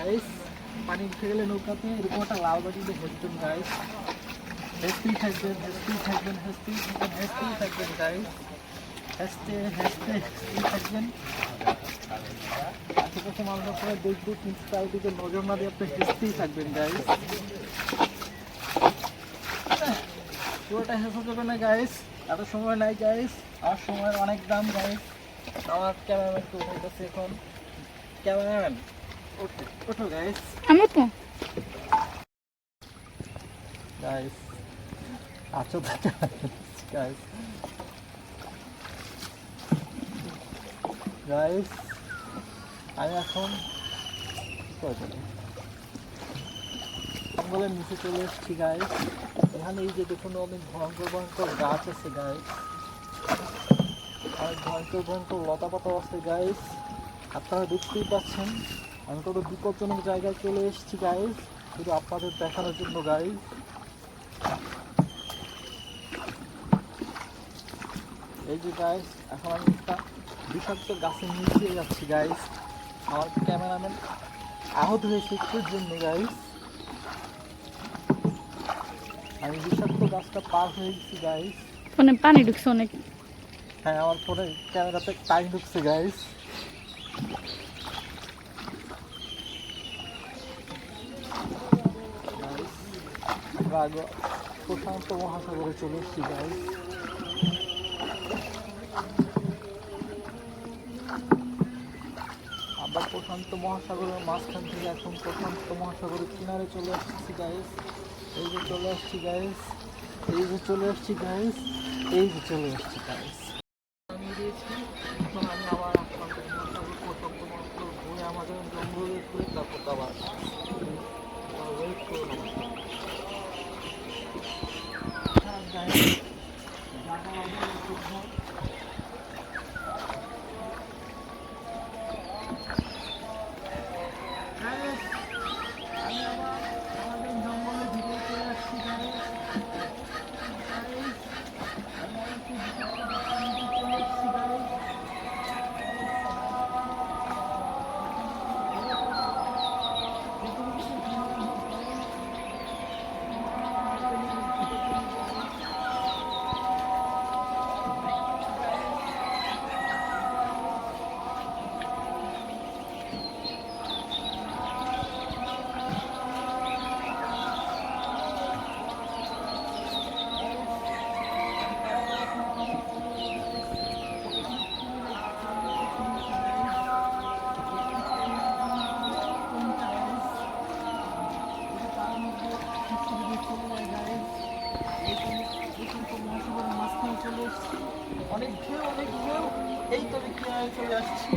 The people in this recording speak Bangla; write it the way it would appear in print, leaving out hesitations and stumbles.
গাইস, পানি উঠে গেলে নৌকাতে এরকম একটা লাল বাটিতে হেসবেন গাইস, হেসতেই থাকবেন হেসতেই থাকবেন হেসতেই থাকবেন হেসতেই থাকবেন গাইস, হেসতে হেসতে হেসতেই থাকবেন। আশেপাশে মানুষের পরে দেখবে কিন্তু চারিদিকে নজর না দিয়ে আপনি হেসতেই থাকবেন গাইস, পুরোটা হেসে যাবে না গাইস, এত সময় নাই গাইস, আমার সময়ের অনেক দাম গাইস। আমার ক্যামেরাম্যানকে উঠাইতেছে এখন, ক্যামেরাম্যান ওঠো গাইস, আমি তো গাইস আছো গাইস, গাইস আমি এখন জঙ্গলের নিচে চলে এসেছি গাইস। এখানে এই যে দেখুন অনেক ভয়ঙ্কর ভয়ঙ্কর গাছ আছে গাইস, অনেক ভয়ঙ্কর ভয়ঙ্কর লতা পাতা আছে গাইস। আপনারা দেখতেই পাচ্ছেন আমি কত বিপজ্জনক জায়গায় চলে এসেছি গাইস, শুধু আপনাদের দেখানোর জন্য গাইস। এই যে গাইস এখন আমি একটা বিষাক্ত গাছের নিচে যাচ্ছি গাইস, আমার ক্যামেরাম্যান আহত হয়েছে একটুর জন্য গাইস। আমি বিষাক্ত গাছটা পার হয়ে গেছি গাইস। ফোনে পানি ঢুকছে অনেক। হ্যাঁ আমার ফোনে ক্যামেরাতে পানি ঢুকছে গাইস। আমরা আগে প্রশান্ত মহাসাগরে চলে এসেছি গাইস। আমরা প্রশান্ত মহাসাগরের মাঝখান থেকে এখন প্রশান্ত মহাসাগরের কিনারে চলে আসছি গাইস। এই যে চলে আসছি গাইস, এই যে চলে আসছি গাইস, এই যে চলে আসছি গাইস। আমি দিয়েছি এখন আমি আবার প্রশান্ত মহাসাগর ঘুরে আমাদের জঙ্গলে ঘুরে তারপর আবার ওয়েট করুন গাইস। অনেক ঢেউ এই তো চলে আসছি।